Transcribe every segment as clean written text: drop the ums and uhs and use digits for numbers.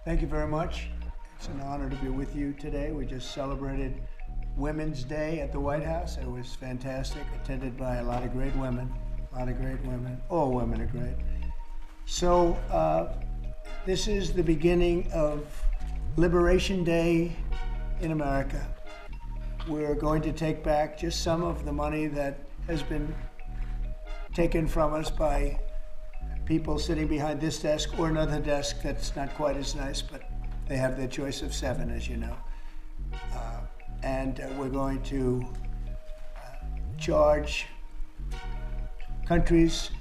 Thank you very much. It's an honor to be with you today. We just celebrated Women's Day at the White House. It was fantastic, attended by a lot of great women. All women are great. So this is the beginning of Liberation Day in America. We're going to take back just some of the money that has been taken from us by people sitting behind this desk or another desk that's not quite as nice, but they have their choice of 7, as you know. And we're going to charge countries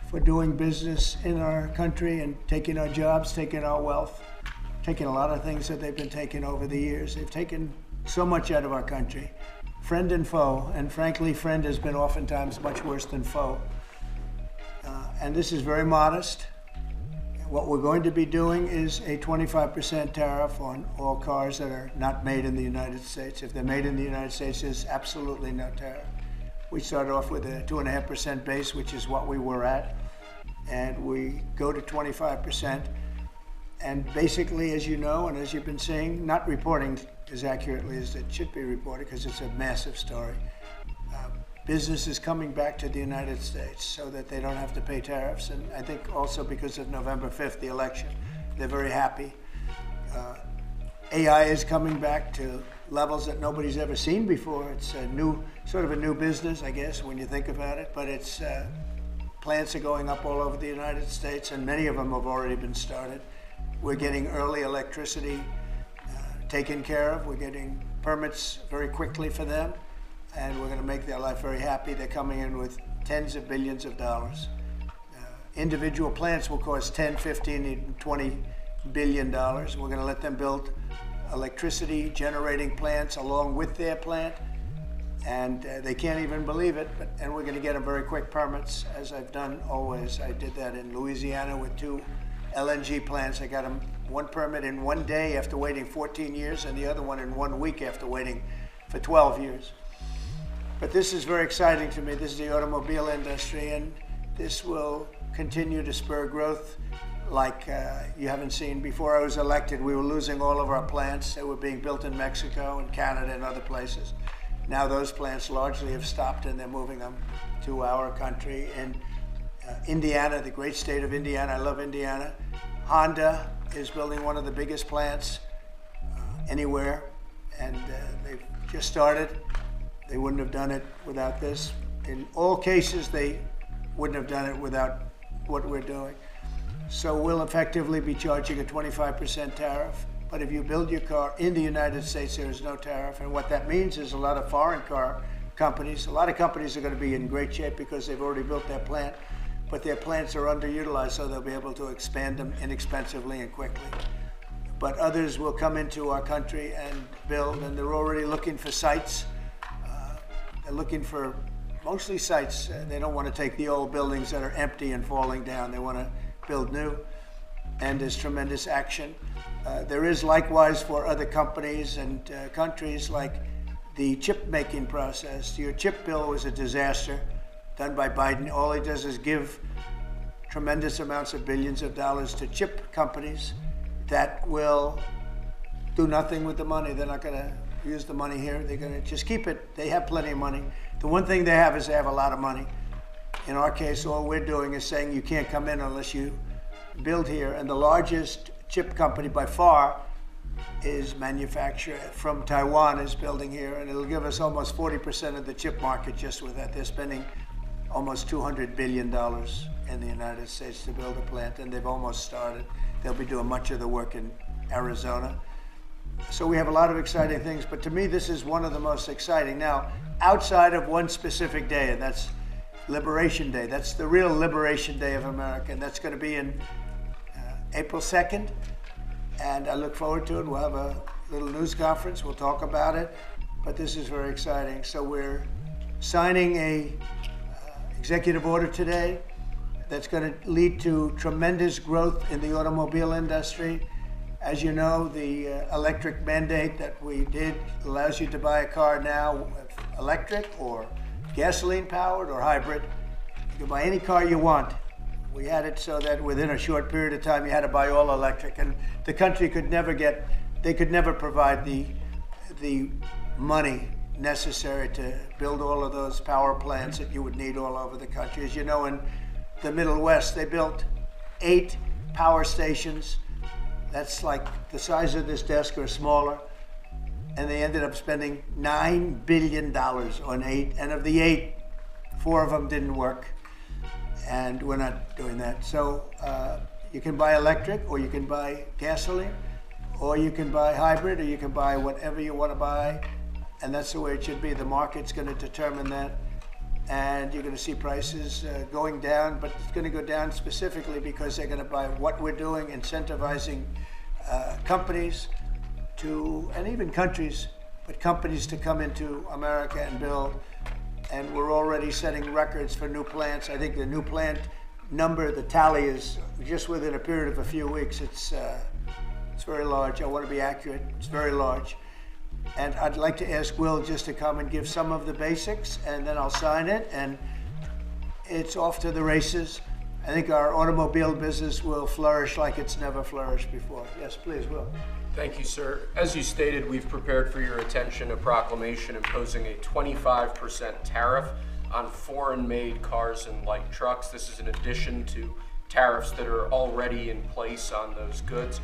for doing business in our country and taking our jobs, taking our wealth, taking a lot of things that they've been taking over the years. They've taken so much out of our country, friend and foe, and frankly, friend has been oftentimes much worse than foe. And this is very modest. What we're going to be doing is a 25% tariff on all cars that are not made in the United States. If they're made in the United States, there's absolutely no tariff. We started off with a 2.5% base, which is what we were at, and we go to 25%. And basically, as you know, and as you've been seeing, not reporting as accurately as it should be reported because it's a massive story. Business is coming back to the United States so that they don't have to pay tariffs. And I think also because of November 5th, the election, they're very happy. AI is coming back to levels that nobody's ever seen before. It's a new, sort of a new business, I guess, when you think about it. But it's plants are going up all over the United States, and many of them have already been started. We're getting early electricity taken care of. We're getting permits very quickly for them. And we're going to make their life very happy. They're coming in with tens of billions of dollars. Individual plants will cost 10, 15, even 20 billion dollars. We're going to let them build electricity generating plants along with their plant. And they can't even believe it. And we're going to get them very quick permits, as I've done always. I did that in Louisiana with 2 LNG plants. I got them one permit in 1 day after waiting 14 years, and the other one in 1 week after waiting for 12 years. But this is very exciting to me. This is the automobile industry, and this will continue to spur growth like you haven't seen. Before I was elected, we were losing all of our plants. They were being built in Mexico and Canada and other places. Now those plants largely have stopped, and they're moving them to our country. In Indiana, the great state of Indiana, I love Indiana. Honda is building one of the biggest plants anywhere, and they've just started. They wouldn't have done it without this. In all cases, they wouldn't have done it without what we're doing. So we'll effectively be charging a 25% tariff. But if you build your car in the United States, there is no tariff. And what that means is a lot of foreign car companies, a lot of companies are going to be in great shape because they've already built their plant, but their plants are underutilized, so they'll be able to expand them inexpensively and quickly. But others will come into our country and build, and they're already looking for sites. They're looking for mostly sites. They don't want to take the old buildings that are empty and falling down. They want to build new, and there's tremendous action. There is likewise for other companies and countries, like the chip making process. Your chip bill was a disaster done by Biden. All he does is give tremendous amounts of billions of dollars to chip companies that will do nothing with the money. They're not going to use the money here. They're going to just keep it. They have plenty of money. The one thing they have is they have a lot of money. In our case, all we're doing is saying you can't come in unless you build here. And the largest chip company by far is manufacturer from Taiwan is building here, and it'll give us almost 40% of the chip market just with that. They're spending almost $200 billion in the United States to build a plant, and they've almost started. They'll be doing much of the work in Arizona. So we have a lot of exciting things, but to me, this is one of the most exciting. Now, outside of one specific day, and that's Liberation Day. That's the real Liberation Day of America, and that's going to be in April 2nd, and I look forward to it. We'll have a little news conference. We'll talk about it, but this is very exciting. So we're signing a executive order today that's going to lead to tremendous growth in the automobile industry. As you know, the electric mandate that we did allows you to buy a car now, electric or gasoline powered or hybrid. You can buy any car you want We had it so that within a short period of time you had to buy all electric, and the country could never provide the money necessary to build all of those power plants that you would need all over the country. As you know, in the Middle West, they built 8 power stations. That's like the size of this desk or smaller. And they ended up spending $9 billion on 8. And of the 8, 4 of them didn't work. And we're not doing that. So you can buy electric, or you can buy gasoline, or you can buy hybrid, or you can buy whatever you want to buy. And that's the way it should be. The market's going to determine that. And you're going to see prices going down, but it's going to go down specifically because they're going to buy what we're doing, incentivizing companies to, and even countries, but companies to come into America and build. And we're already setting records for new plants. I think the new plant number, the tally is just within a period of a few weeks. It's very large. I want to be accurate. It's very large. And I'd like to ask Will just to come and give some of the basics, and then I'll sign it, and it's off to the races. I think our automobile business will flourish like it's never flourished before. Yes, please, Will. Thank you, sir. As you stated, we've prepared for your attention a proclamation imposing a 25% tariff on foreign-made cars and light trucks. This is in addition to tariffs that are already in place on those goods.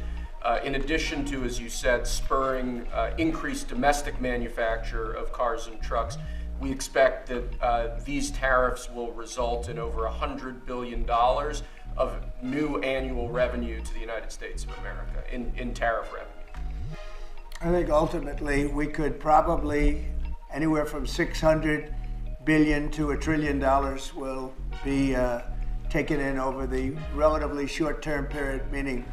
In addition to, as you said, spurring increased domestic manufacture of cars and trucks, we expect that these tariffs will result in over $100 billion of new annual revenue to the United States of America in tariff revenue. I think ultimately we could probably anywhere from $600 billion to $1 trillion will be taken in over the relatively short-term period, meaning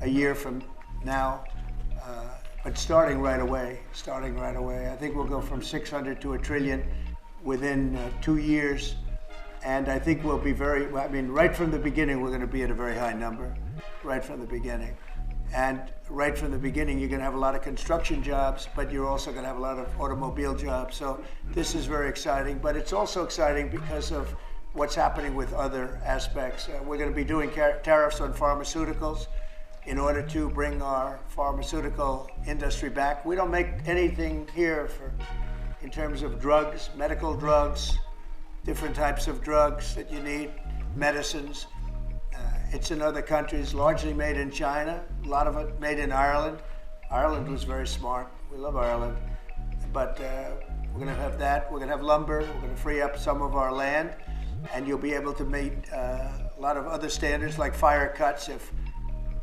a year from now, but starting right away. I think we'll go from 600 to $1 trillion within 2 years. And I think we'll be right from the beginning, we're going to be at a very high number, right from the beginning. And right from the beginning, you're going to have a lot of construction jobs, but you're also going to have a lot of automobile jobs. So this is very exciting, but it's also exciting because of what's happening with other aspects. We're going to be doing tariffs on pharmaceuticals in order to bring our pharmaceutical industry back. We don't make anything here in terms of drugs, medical drugs, different types of drugs that you need, medicines. It's in other countries, largely made in China, a lot of it made in Ireland. Ireland was very smart. We love Ireland. But we're going to have that. We're going to have lumber. We're going to free up some of our land. And you'll be able to meet a lot of other standards like fire cuts. If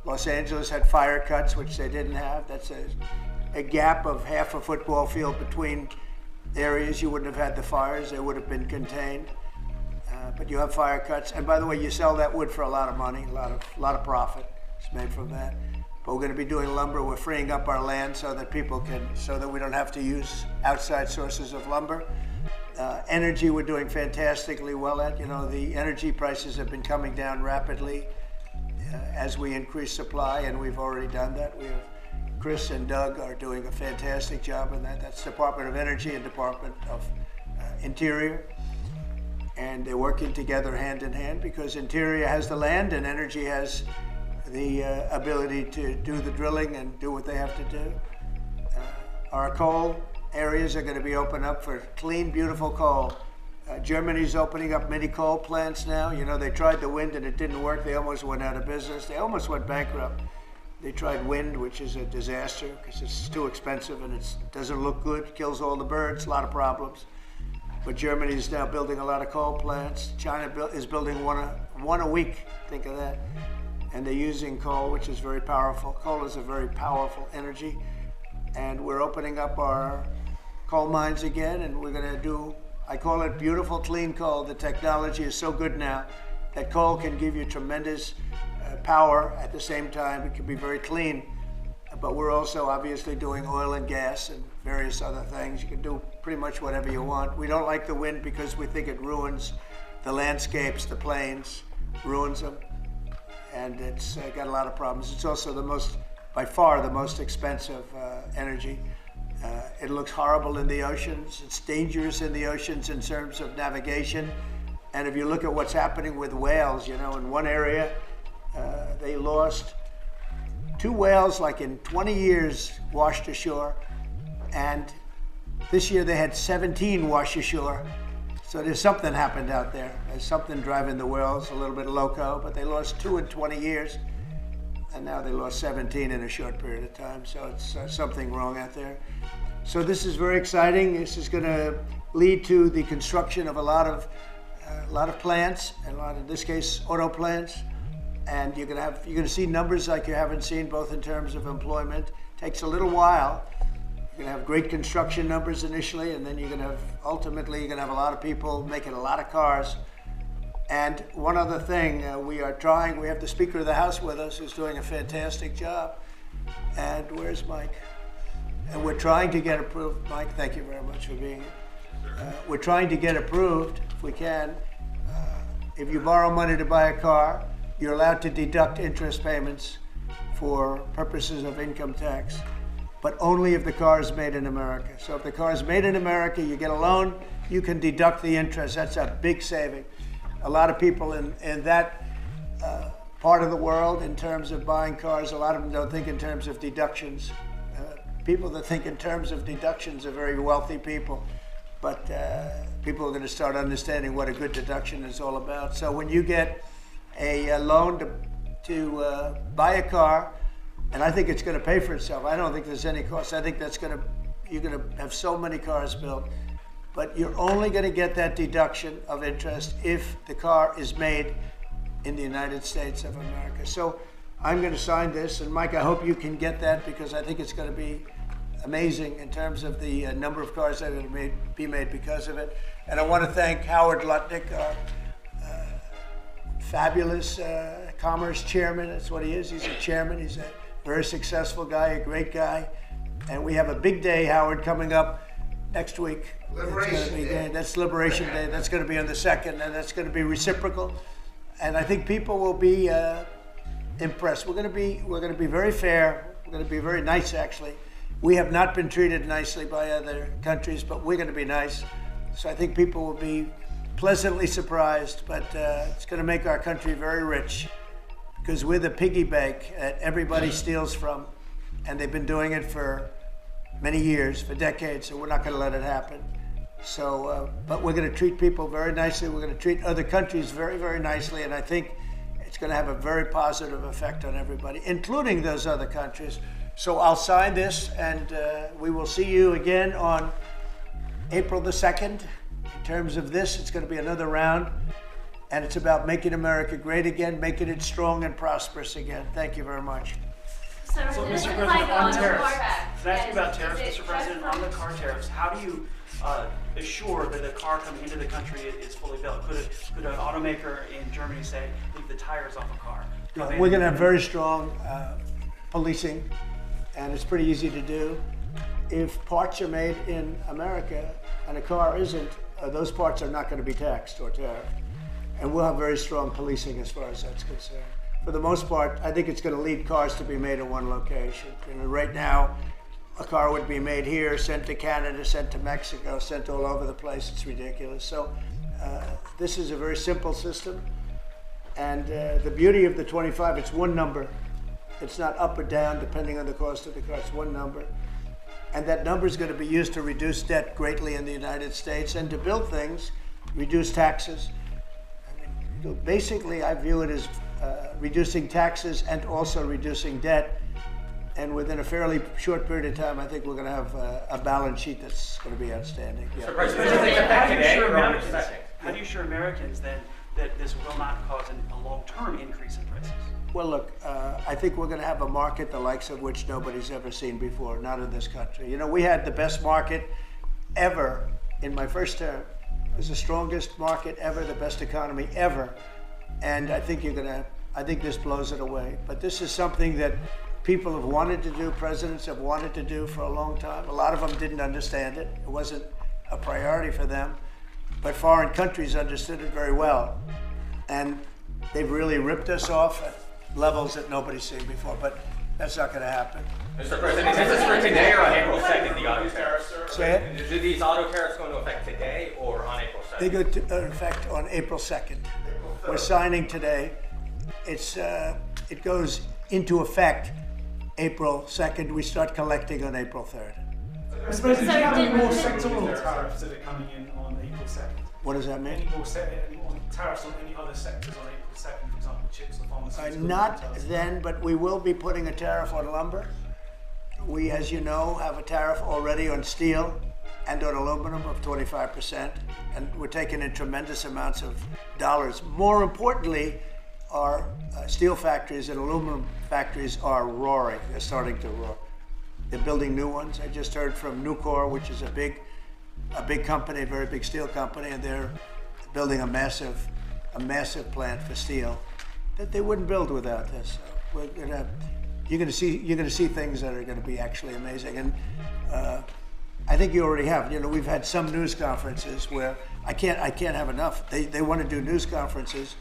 Los Angeles had fire cuts, which they didn't have, that's a gap of half a football field between areas. You wouldn't have had the fires. They would have been contained. But you have fire cuts. And by the way, you sell that wood for a lot of money, a lot of profit is made from that. But we're going to be doing lumber. We're freeing up our land so that we don't have to use outside sources of lumber. Energy, we're doing fantastically well at. You know, the energy prices have been coming down rapidly as we increase supply, and we've already done that. Chris and Doug are doing a fantastic job on that. That's Department of Energy and Department of Interior. And they're working together hand in hand because Interior has the land and Energy has the ability to do the drilling and do what they have to do. Our coal areas are going to be opened up for clean, beautiful coal. Germany's opening up mini coal plants now. You know, they tried the wind and it didn't work. They almost went out of business. They almost went bankrupt. They tried wind, which is a disaster because it's too expensive and it doesn't look good, kills all the birds, a lot of problems. But Germany is now building a lot of coal plants. China is building one a week, think of that. And they're using coal, which is very powerful. Coal is a very powerful energy. And we're opening up our coal mines again, and we're gonna do, I call it beautiful, clean coal. The technology is so good now that coal can give you tremendous power at the same time. It can be very clean. But we're also obviously doing oil and gas and various other things. You can do pretty much whatever you want. We don't like the wind because we think it ruins the landscapes, the plains, ruins them. And it's got a lot of problems. It's also by far the most expensive energy. It looks horrible in the oceans. It's dangerous in the oceans in terms of navigation. And if you look at what's happening with whales, you know, in one area, they lost 2 whales, like in 20 years, washed ashore. And this year they had 17 wash ashore. So there's something happened out there. There's something driving the whales a little bit loco, but they lost 2 in 20 years. And now they lost 17 in a short period of time. So it's something wrong out there. So this is very exciting. This is going to lead to the construction of a lot of plants, and in this case, auto plants. And you're going to see numbers like you haven't seen, both in terms of employment. It takes a little while. You're going to have great construction numbers initially, and then ultimately you're going to have a lot of people making a lot of cars. And one other thing, we have the Speaker of the House with us, who's doing a fantastic job. And where's Mike? And we're trying to get approved. Mike, thank you very much for being here. We're trying to get approved, if we can. If you borrow money to buy a car, you're allowed to deduct interest payments for purposes of income tax, but only if the car is made in America. So if the car is made in America, you get a loan, you can deduct the interest. That's a big saving. A lot of people in that part of the world, in terms of buying cars, a lot of them don't think in terms of deductions. People that think in terms of deductions are very wealthy people, but people are going to start understanding what a good deduction is all about. So when you get a loan to buy a car, and I think it's going to pay for itself. I don't think there's any cost. I think you're going to have so many cars built, but you're only going to get that deduction of interest if the car is made in the United States of America. So I'm going to sign this, and Mike, I hope you can get that, because I think it's going to be amazing in terms of the number of cars that are going to be made because of it. And I want to thank Howard Lutnick, our fabulous commerce chairman. That's what he is. He's a chairman. He's a very successful guy, a great guy. And we have a big day, Howard, coming up next week. Liberation Day. That's Liberation Day. That's going to be on the 2nd, and that's going to be reciprocal. And I think people will be impressed. We're going to be very fair. We're going to be very nice, actually. We have not been treated nicely by other countries, but we're going to be nice. So I think people will be pleasantly surprised, but it's going to make our country very rich, because we're the piggy bank that everybody steals from, and they've been doing it for many years, for decades, so we're not going to let it happen. So, but we're going to treat people very nicely. We're going to treat other countries very, very nicely, and I think it's going to have a very positive effect on everybody, including those other countries. So I'll sign this, and we will see you again on April the 2nd. In terms of this, it's going to be another round, and it's about making America great again, making it strong and prosperous again. Thank you very much. So Mr. President, on tariffs, can I ask you about tariffs, Mr. President? On the car tariffs, how do you assure that a car coming into the country is fully built? Could an automaker in Germany say, leave the tires off a car? We're going to have very strong policing, and it's pretty easy to do. If parts are made in America and a car isn't, those parts are not going to be taxed or tariffed. And we'll have very strong policing as far as that's concerned. For the most part, I think it's going to lead cars to be made in one location. You know, right now, a car would be made here, sent to Canada, sent to Mexico, sent all over the place. It's ridiculous. So this is a very simple system. And the beauty of the 25, it's one number. It's not up or down depending on the cost of the car. It's one number. And that number is going to be used to reduce debt greatly in the United States and to build things, reduce taxes. I mean, basically, I view it as reducing taxes and also reducing debt. And within a fairly short period of time, I think we're going to have a balance sheet that's going to be outstanding. Yeah. So, how do you assure Americans then that this will not cause a long-term increase in prices? Well, look, I think we're going to have a market the likes of which nobody's ever seen before, not in this country. You know, we had the best market ever in my first term. It was the strongest market ever, the best economy ever. And I think I think this blows it away. But this is something that people have wanted to do, presidents have wanted to do for a long time. A lot of them didn't understand it. It wasn't a priority for them. But foreign countries understood it very well. And they've really ripped us off at levels that nobody's seen before, but that's not going to happen. Mr. President, is this for today or on April 2nd, the auto tariffs? Say it? Are these auto tariffs going to affect today or on April 2nd? They go to effect on April 2nd. We're signing today. It goes into effect April 2nd. We start collecting on April 3rd. Mr. President, do you have any more sectoral tariffs that are coming in on April 2nd? What does that mean? Any more tariffs on any other sectors on April 2nd, for example, chips or pharmaceuticals? Not then, but we will be putting a tariff on lumber. We, as you know, have a tariff already on steel and on aluminum of 25%, and we're taking in tremendous amounts of dollars. More importantly, our steel factories and aluminum factories are roaring. They're starting to roar. They're building new ones. I just heard from Nucor, which is a big company, a very big steel company, and they're building a massive plant for steel that they wouldn't build without this. So you're going to see things that are going to be actually amazing. And I think you already have. You know, we've had some news conferences where I can't have enough. They want to do news conferences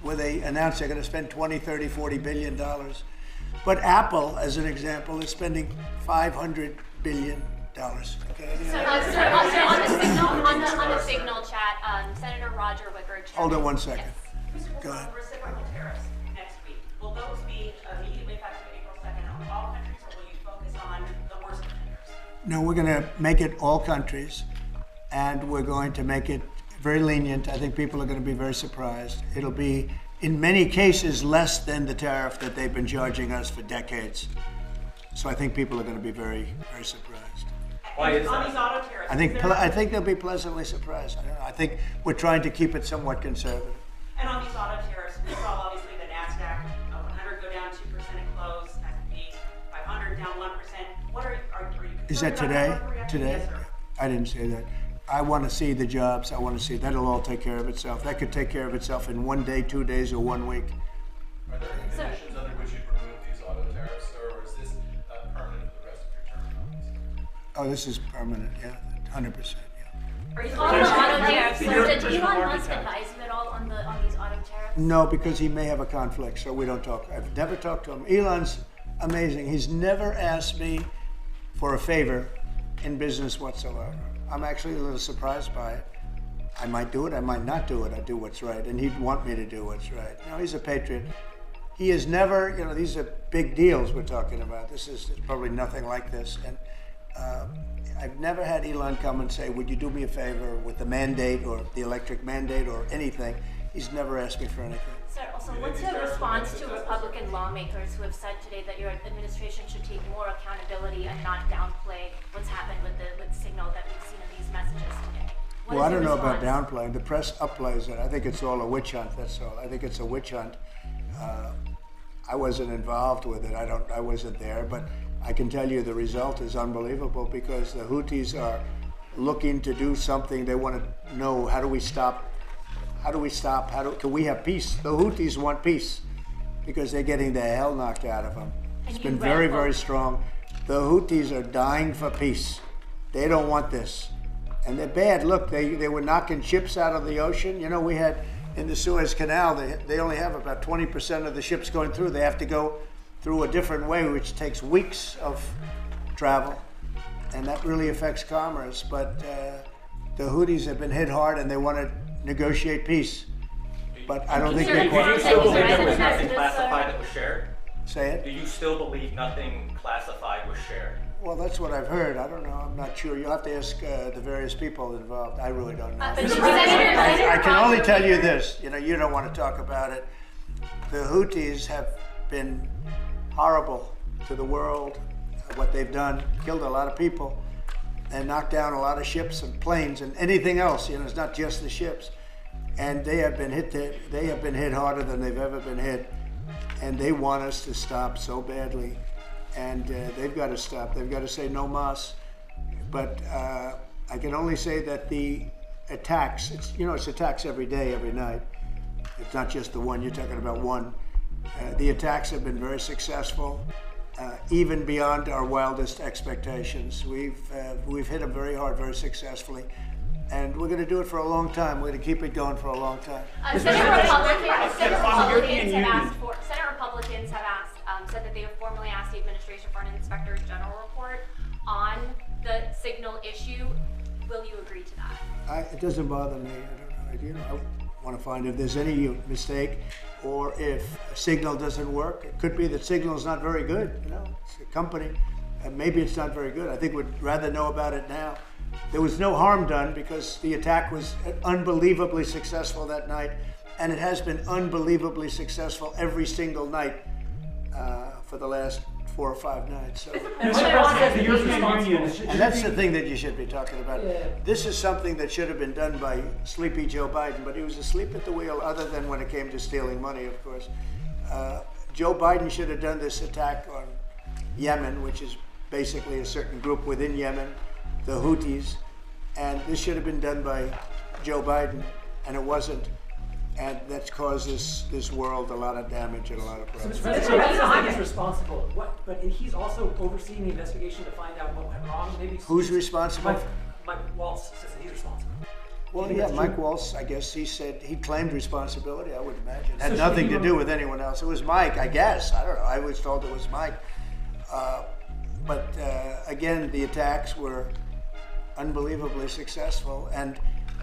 where they announce they're going to spend 20, 30, 40 billion dollars. But Apple, as an example, is spending $500 billion. Okay. So on the Signal chat, Senator Roger Wicker. Hold on one second. Yes. Go ahead. Reciprocal tariffs next week. Will those be immediately effective April 2nd on all countries, or will you focus on the worst offenders? No, we're going to make it all countries, and we're going to make it very lenient. I think people are going to be very surprised. It'll be, in many cases, less than the tariff that they've been charging us for decades. So I think people are going to be very, very surprised. Why is on these auto tariffs? I think they'll be pleasantly surprised. I don't know. I think we're trying to keep it somewhat conservative. And on these auto tariffs, we saw obviously the NASDAQ 100 go down 2% at close, S&P 500 down 1%. What are you? Is that today? Today? Yes, sir. I didn't say that. I want to see the jobs. I want to see that'll all take care of itself. That could take care of itself in 1 day, 2 days, or 1 week. Are there conditions under which you'd remove these auto tariffs, or is this permanent for the rest of your term in office? Oh, this is permanent. Yeah, 100%. Yeah. Are you on the auto tariffs? So did Elon Musk advise you at all on these auto tariffs? No, because he may have a conflict, so we don't talk. I've never talked to him. Elon's amazing. He's never asked me for a favor in business whatsoever. I'm actually a little surprised by it. I might do it, I might not do it. I do what's right, and he'd want me to do what's right. You know, he's a patriot. He has never, you know, these are big deals we're talking about. This is probably nothing like this. And I've never had Elon come and say, would you do me a favor with the mandate or the electric mandate or anything. He's never asked me for anything. Sir, also, what's your response to Republican lawmakers who have said today that your administration should take more accountability and not downplay what's happened with Signal that we've seen in these messages today? Well, I don't know about downplaying. The press upplays it. I think it's all a witch hunt, that's all. I think it's a witch hunt. I wasn't involved with it. I wasn't there, but I can tell you the result is unbelievable because the Houthis are looking to do something. They want to know, how do we stop? Can we have peace? The Houthis want peace because they're getting the hell knocked out of them. It's been very, very strong. The Houthis are dying for peace. They don't want this. And they're bad. Look, they were knocking ships out of the ocean. You know, we had in the Suez Canal, they only have about 20% of the ships going through. They have to go through a different way, which takes weeks of travel. And that really affects commerce. But the Houthis have been hit hard and they want to negotiate peace. But I don't think Do they're you quite. still believe there was nothing classified that was shared? Say it? Do you still believe nothing classified was shared? Well, that's what I've heard. I don't know. I'm not sure. You'll have to ask the various people involved. I really don't know. I can only tell you this. You know, you don't want to talk about it. The Houthis have been horrible to the world. What they've done, killed a lot of people, and knocked down a lot of ships and planes and anything else. You know, it's not just the ships. And they have been hit. They have been hit harder than they've ever been hit, and they want us to stop so badly. And they've got to stop. They've got to say no mas. But I can only say that the attacks, it's attacks every day, every night. It's not just the one, you're talking about one. The attacks have been very successful, even beyond our wildest expectations. We've hit them very hard, very successfly. And we're going to do it for a long time. We're going to keep it going for a long time. Senate Republicans have said that they have formally asked the administration for an Inspector General report on the Signal issue. will you agree to that? It doesn't bother me. I don't know. You know, I want to find if there's any mistake, or if a signal doesn't work. It could be that signal is not very good. You know, it's a company, and maybe it's not very good. I think we'd rather know about it now. There was no harm done because the attack was unbelievably successful that night, and it has been unbelievably successful every single night for the last 4 or 5 nights. So. And the European Union. And that's the thing that you should be talking about. Yeah. This is something that should have been done by sleepy Joe Biden, but he was asleep at the wheel, other than when it came to stealing money, of course. Joe Biden should have done this attack on Yemen, which is basically a certain group within Yemen, the Houthis, and this should have been done by Joe Biden, and it wasn't. And that's caused this world a lot of damage and a lot of So problems. Mr. President, I think he's responsible. But he's also overseeing the investigation to find out what went wrong. Maybe Who's responsible? Mike Waltz says that he's responsible. Well, yeah, Mike Waltz, I guess he said he claimed responsibility, I would imagine. It had So nothing should to he do with anyone else. It was Mike, I guess. I don't know. I was told it was Mike. But again, the attacks were unbelievably successful, and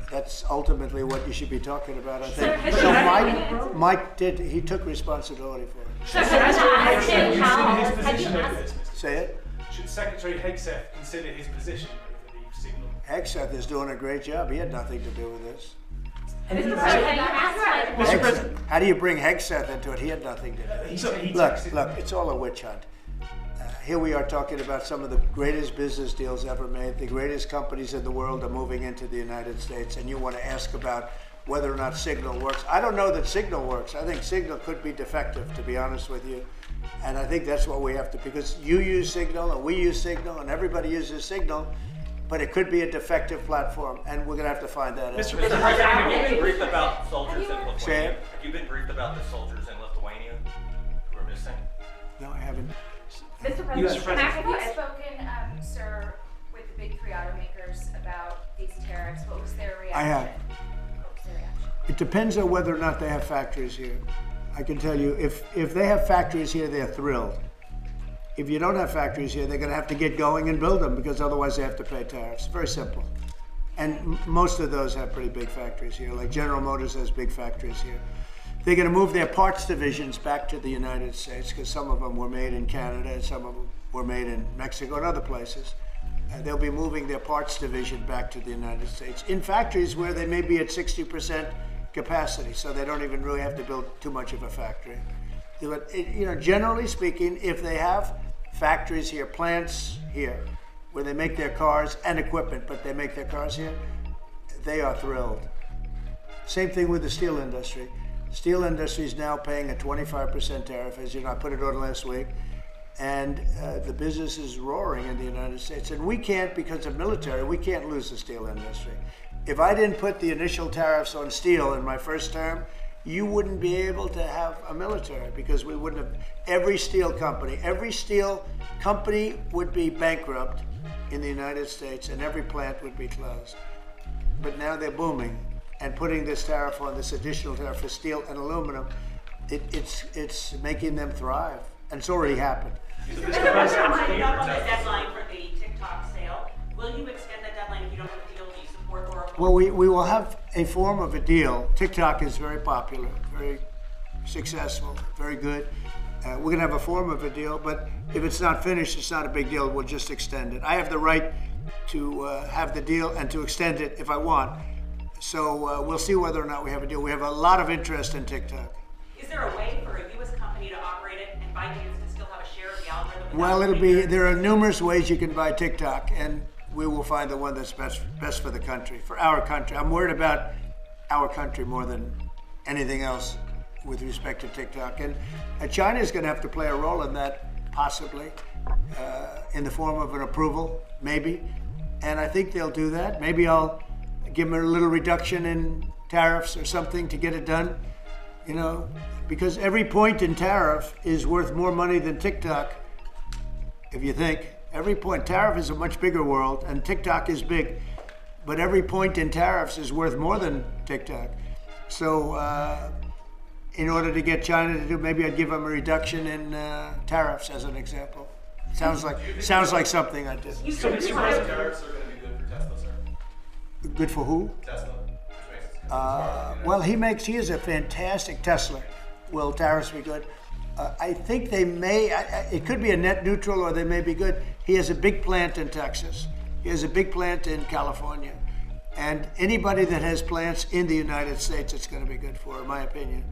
that's ultimately what you should be talking about, I think. So Mike he took responsibility for it. So can I ask him Consider how, his have you position over asked, this, Mr. Say it. Should Secretary Hegseth consider his position over the signal? Hegseth is doing a great job. He had nothing to do with this. And have you asked Mike Waltz? How do you bring Hegseth into it? He had nothing to do with it. He Look, texted- it's all a witch hunt. Here we are talking about some of the greatest business deals ever made. The greatest companies in the world are moving into the United States, and you want to ask about whether or not Signal works. I don't know that Signal works. I think Signal could be defective, to be honest with you. And I think that's what we have to, because you use Signal, and we use Signal, and everybody uses Signal, but it could be a defective platform, and we're going to have to find that out. Mr. President, have you been briefed about soldiers in Say Lithuania? it. Have you been briefed about the soldiers in Lithuania who are missing? No, I haven't. Mr. U.S. President, President. have you spoken, sir, with the big 3 automakers about these tariffs? What was their reaction? I have. What was their reaction? It depends on whether or not they have factories here. I can tell you, if they have factories here, they're thrilled. If you don't have factories here, they're going to have to get going and build them, because otherwise they have to pay tariffs. Very simple. And most of those have pretty big factories here, like General Motors has big factories here. They're going to move their parts divisions back to the United States, because some of them were made in Canada and some of them were made in Mexico and other places. They'll be moving their parts division back to the United States in factories where they may be at 60% capacity, so they don't even really have to build too much of a factory. But, you know, generally speaking, if they have factories here, plants here, where they make their cars and equipment, but they make their cars here, they are thrilled. Same thing with the steel industry. Steel industry is now paying a 25% tariff, as you know, I put it on last week, and the business is roaring in the United States. And we can't, because of military, we can't lose the steel industry. If I didn't put the initial tariffs on steel in my first term, you wouldn't be able to have a military, because we wouldn't have, every steel company would be bankrupt in the United States, and every plant would be closed. But now they're booming, and putting this tariff on, this additional tariff for steel and aluminum, it's making them thrive, and it's already happened. Mr. President, following up on the deadline for the TikTok sale, will you extend that deadline if you don't have a deal? Do you support or oppose? Well, we will have a form of a deal. TikTok is very popular, very successful, very good. We're going to have a form of a deal, but if it's not finished, it's not a big deal. We'll just extend it. I have the right to have the deal and to extend it if I want. So we'll see whether or not we have a deal. We have a lot of interest in TikTok. Is there a way for a U.S. company to operate it and ByteDance to still have a share of the algorithm? Well, there are numerous ways you can buy TikTok, and we will find the one that's best for the country, for our country. I'm worried about our country more than anything else with respect to TikTok. And China is going to have to play a role in that, possibly, in the form of an approval, maybe. And I think they'll do that. Maybe I'll give them a little reduction in tariffs or something to get it done, you know, because every point in tariff is worth more money than TikTok, if you think. Every point, tariff is a much bigger world, and TikTok is big, but every point in tariffs is worth more than TikTok. So in order to get China to do, maybe I'd give them a reduction in tariffs as an example. Sounds like something I did. So Mr. President, tariffs are going to be good for Tesla, sir? Good for who? Tesla, which makes it smart, Well, he is a fantastic Tesla. Will tariffs be good? I think they may, it could be a net neutral or they may be good. He has a big plant in Texas. He has a big plant in California. And anybody that has plants in the United States, it's going to be good for, in my opinion.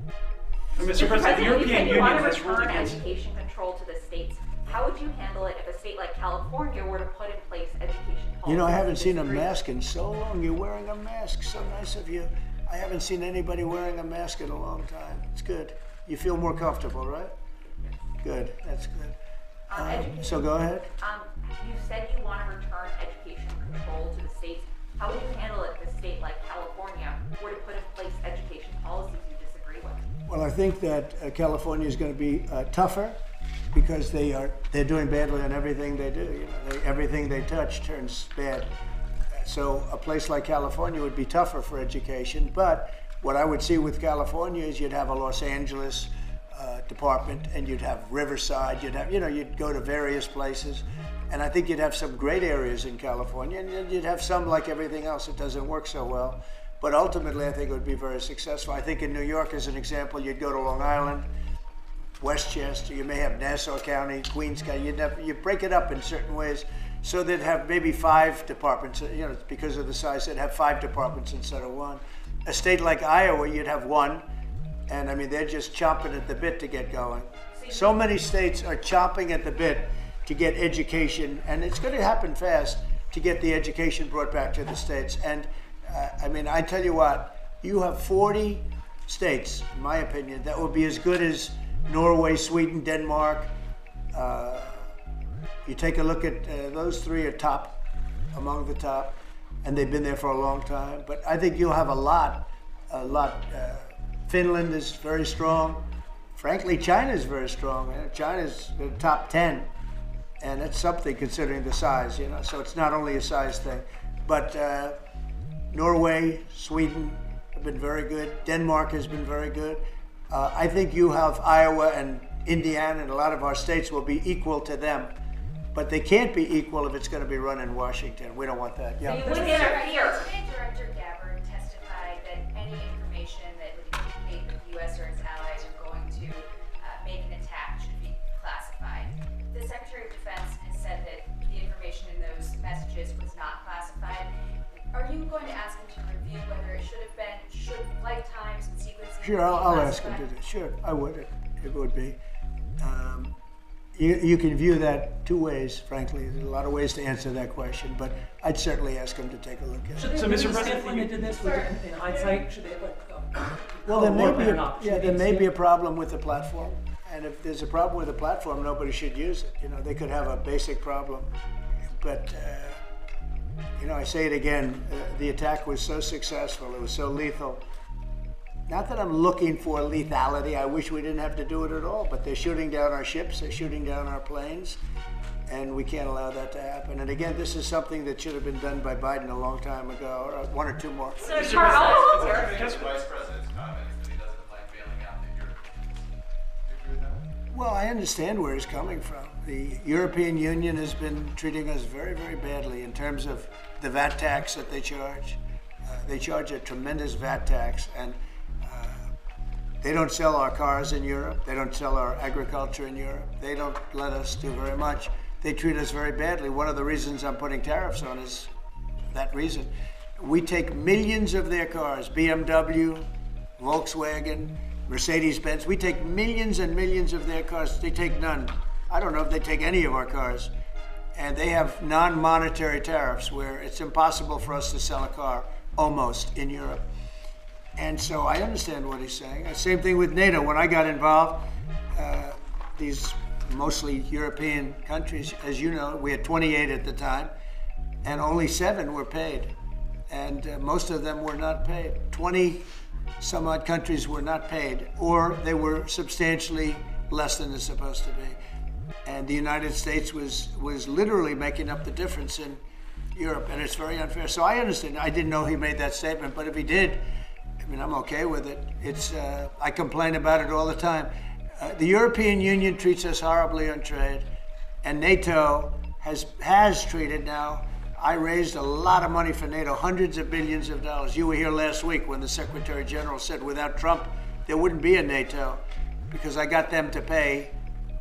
Mr. President, the you European said you Union want to has ruled return against. education control to the states. How would you handle it if a state like California were to put in place education policies? You know, I haven't seen a disagree? mask in so long. You're wearing a mask. So nice of you. I haven't seen anybody wearing a mask in a long time. It's good. You feel more comfortable, right? Good. That's good. So go ahead. You said you want to return education control to the states. How would you handle it if a state like California were to put in place education policies you disagree with? Well, I think that California is going to be tougher because they're doing badly on everything they do. You know, everything they touch turns bad. So a place like California would be tougher for education. But what I would see with California is you'd have a Los Angeles department, and you'd have Riverside. You'd go to various places, and I think you'd have some great areas in California, and then you'd have some, like everything else, it doesn't work so well. But ultimately, I think it would be very successful. I think in New York, as an example, you'd go to Long Island, Westchester, you may have Nassau County, Queens County. You break it up in certain ways, so they'd have maybe 5 departments. You know, because of the size, they'd have 5 departments instead of 1. A state like Iowa, you'd have 1, and I mean they're just chomping at the bit to get going. So many states are chomping at the bit to get education, and it's going to happen fast to get the education brought back to the states. And I mean, I tell you what, you have 40 states, in my opinion, that will be as good as Norway, Sweden, Denmark. You take a look at those 3 are top, among the top, and they've been there for a long time. But I think you'll have a lot. Finland is very strong. Frankly, China is very strong. China's the top 10, and that's something considering the size, you know. So it's not only a size thing, but Norway, Sweden have been very good. Denmark has been very good. I think you have Iowa and Indiana, and a lot of our states will be equal to them. But they can't be equal if it's going to be run in Washington. We don't want that. Yeah. So you wouldn't interfere. Today, Director Gabbard testified that any information that would indicate that the U.S. or its allies are going to make an attack should be classified. The Secretary of Defense has said that the information in those messages was not classified. Are you going to ask him to review whether it should have been, should flight times and sequencing Sure, be I'll ask him to classified? do that. Sure, I would. It would be. You can view that 2 ways, frankly. There's a lot of ways to answer that question, but I'd certainly ask him to take a look at Should it. they So, really Mr. stand President, when they did this? In hindsight, should they have Well, there may be warfare a problem with the platform, and if there's a problem with the platform, nobody should use it. You know, they could have a basic problem, but you know, I say it again, the attack was so successful, it was so lethal. Not that I'm looking for lethality, I wish we didn't have to do it at all, but they're shooting down our ships, they're shooting down our planes, and we can't allow that to happen. And again, this is something that should have been done by Biden a long time ago, or 1 or 2 more. So Mr. Charles, Considering the Vice President's comments that he doesn't like bailing out the Europeans. Do you agree with that? Well, I understand where he's coming from. The European Union has been treating us very, very badly in terms of the VAT tax that they charge. They charge a tremendous VAT tax, and they don't sell our cars in Europe. They don't sell our agriculture in Europe. They don't let us do very much. They treat us very badly. One of the reasons I'm putting tariffs on is that reason. We take millions of their cars, BMW, Volkswagen, Mercedes-Benz. We take millions and millions of their cars. They take none. I don't know if they take any of our cars. And they have non-monetary tariffs where it's impossible for us to sell a car, almost, in Europe. And so I understand what he's saying. Same thing with NATO. When I got involved, these mostly European countries, as you know, we had 28 at the time, and only 7 were paid. And most of them were not paid. 20 some odd countries were not paid, or they were substantially less than they're supposed to be. And the United States was literally making up the difference in Europe, and it's very unfair. So I understand. I didn't know he made that statement, but if he did, I mean, I'm okay with it. It's I complain about it all the time. The European Union treats us horribly on trade, and NATO has treated now I raised a lot of money for NATO, hundreds of billions of dollars. You were here last week when the Secretary General said without Trump, there wouldn't be a NATO because I got them to pay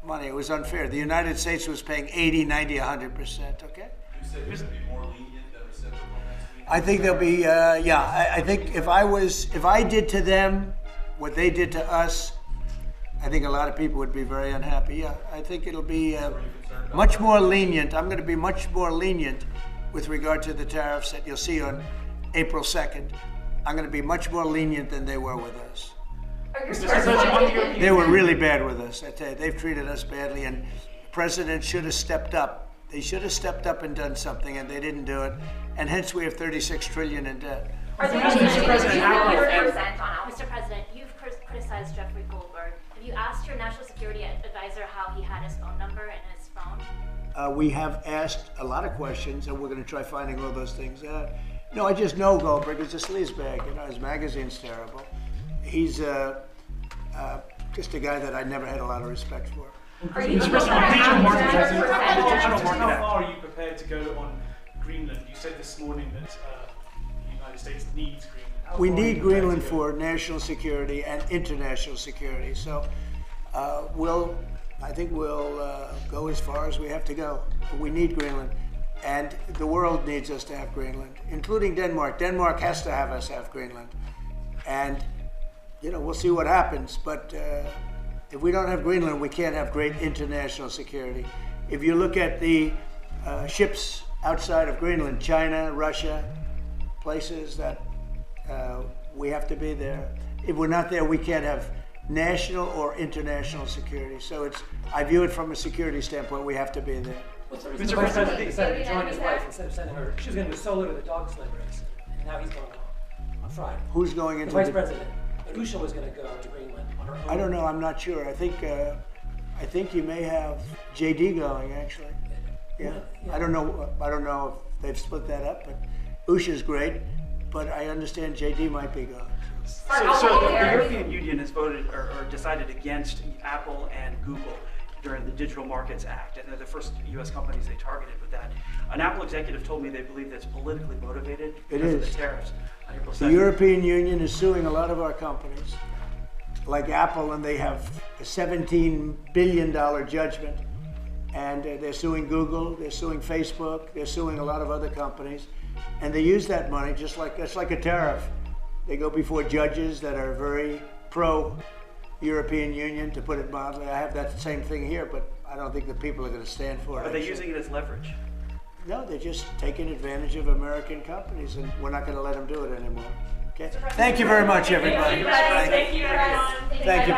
money. It was unfair. The United States was paying 80, 90, 100%, okay? You said you're going to be more lenient than reciprocal next week? I think there'll be, I think if I did to them what they did to us, I think a lot of people would be very unhappy. Yeah, I think it'll be much more lenient. I'm going to be much more lenient with regard to the tariffs that you'll see on April 2nd. I'm going to be much more lenient than they were with us. They were really bad with us. I tell you, they've treated us badly, and the president should have stepped up. They should have stepped up and done something, and they didn't do it. And hence we have 36 trillion in debt. Mr. President, you've criticized Jeffrey Goldberg. Have you asked your national security advisor how he had his phone number in his phone? We have asked a lot of questions, and we're going to try finding all those things out. No, I just know Goldberg is a sleazebag. You know, his magazine's terrible. He's just a guy that I never had a lot of respect for. Mr. President, how far are you prepared to go on Greenland? You said this morning that the United States needs Greenland. We need Greenland for national security and international security. So I think we'll go as far as we have to go. We need Greenland. And the world needs us to have Greenland, including Denmark. Denmark has to have us have Greenland. And, you know, we'll see what happens. But if we don't have Greenland, we can't have great international security. If you look at the ships outside of Greenland, China, Russia, places that we have to be there. If we're not there, we can't have national or international security. So I view it from a security standpoint, we have to be there. Mr. President decided to join his wife instead of sending her. She was going to go solo to the dog sled race, and now he's going on Friday. Who's going The into vice president. But Usha was going to go to Greenland on her own. I don't know. I'm not sure. I think you may have JD going actually. Yeah. I don't know if they've split that up, but Usha's great. But I understand JD might be going. So the European Union has voted or decided against Apple and Google during the Digital Markets Act, and they're the first U.S. companies they targeted with that. An Apple executive told me they believe that's politically motivated because of the tariffs on April 2nd. The European Union is suing a lot of our companies, like Apple, and they have a $17 billion judgment. And they're suing Google, they're suing Facebook, they're suing a lot of other companies. And they use that money just like, it's like a tariff. They go before judges that are very pro-European Union, to put it mildly. I have that same thing here, but I don't think the people are going to stand for it. Are they using it as leverage? No, they're just taking advantage of American companies, and we're not going to let them do it anymore. Okay? Thank you very much, everybody. Thank you, everyone. Thank you.